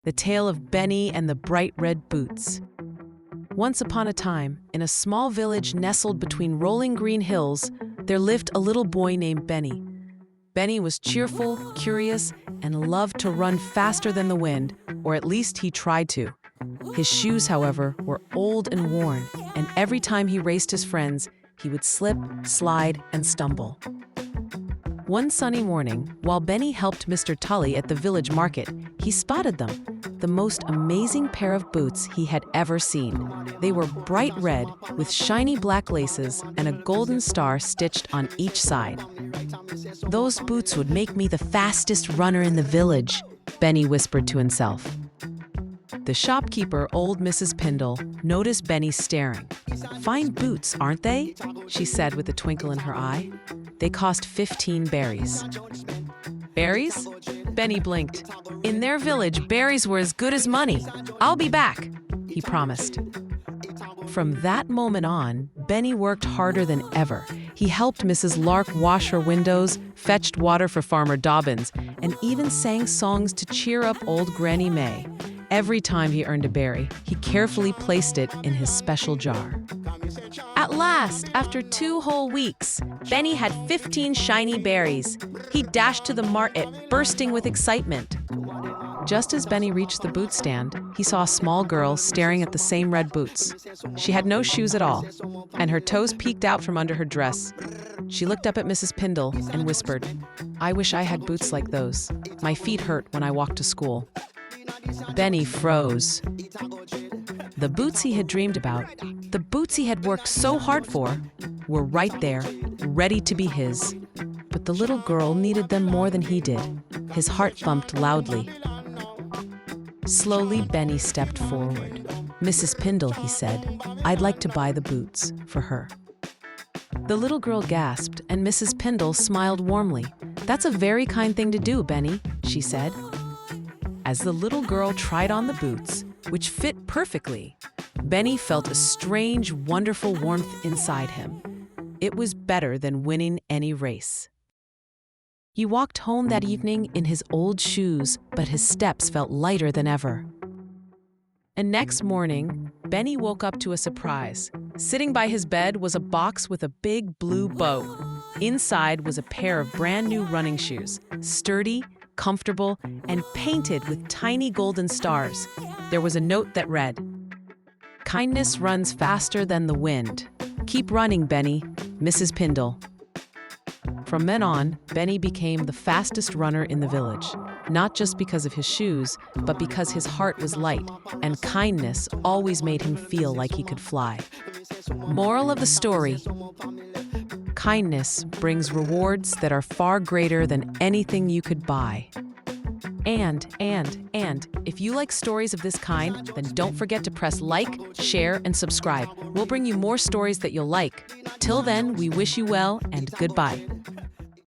the tale of Benny and the bright red boots. Once upon a time, in a small village nestled between rolling green hills, there lived a little boy named Benny. Benny was cheerful, curious, and loved to run faster than the wind, or at least he tried to. His shoes, however, were old and worn, and every time he raced his friends, he would slip, slide, and stumble. One sunny morning, while Benny helped Mr. Tully at the village market, he spotted them, the most amazing pair of boots he had ever seen. They were bright red, with shiny black laces and a golden star stitched on each side. "Those boots would make me the fastest runner in the village," Benny whispered to himself. The shopkeeper, old Mrs. Pindle, noticed Benny staring. "Fine boots, aren't they?" she said with a twinkle in her eye. "They cost 15 berries." "Berries?" Benny blinked. In their village, berries were as good as money. "I'll be back," he promised. From that moment on, Benny worked harder than ever. He helped Mrs. Lark wash her windows, fetched water for Farmer Dobbins, and even sang songs to cheer up old Granny May. Every time he earned a berry, he carefully placed it in his special jar. At last, after 2 whole weeks, Benny had 15 shiny berries. He dashed to the market, bursting with excitement. Just as Benny reached the boot stand, he saw a small girl staring at the same red boots. She had no shoes at all, and her toes peeked out from under her dress. She looked up at Mrs. Pindle and whispered, "I wish I had boots like those. My feet hurt when I walked to school." Benny froze. The boots he had dreamed about, the boots he had worked so hard for, were right there, ready to be his. But the little girl needed them more than he did. His heart thumped loudly. Slowly, Benny stepped forward. "Mrs. Pindle," he said, "I'd like to buy the boots for her." The little girl gasped, and Mrs. Pindle smiled warmly. "That's a very kind thing to do, Benny," she said. As the little girl tried on the boots, which fit perfectly, Benny felt a strange, wonderful warmth inside him. It was better than winning any race. He walked home that evening in his old shoes, but his steps felt lighter than ever. And next morning, Benny woke up to a surprise. Sitting by his bed was a box with a big blue bow. Inside was a pair of brand new running shoes, sturdy, comfortable, and painted with tiny golden stars. There was a note that read, "Kindness runs faster than the wind. Keep running, Benny, Mrs. Pindle." From then on, Benny became the fastest runner in the village, not just because of his shoes, but because his heart was light, and kindness always made him feel like he could fly. Moral of the story: kindness brings rewards that are far greater than anything you could buy. And, if you like stories of this kind, then don't forget to press like, share, and subscribe. We'll bring you more stories that you'll like. Till then, we wish you well and goodbye.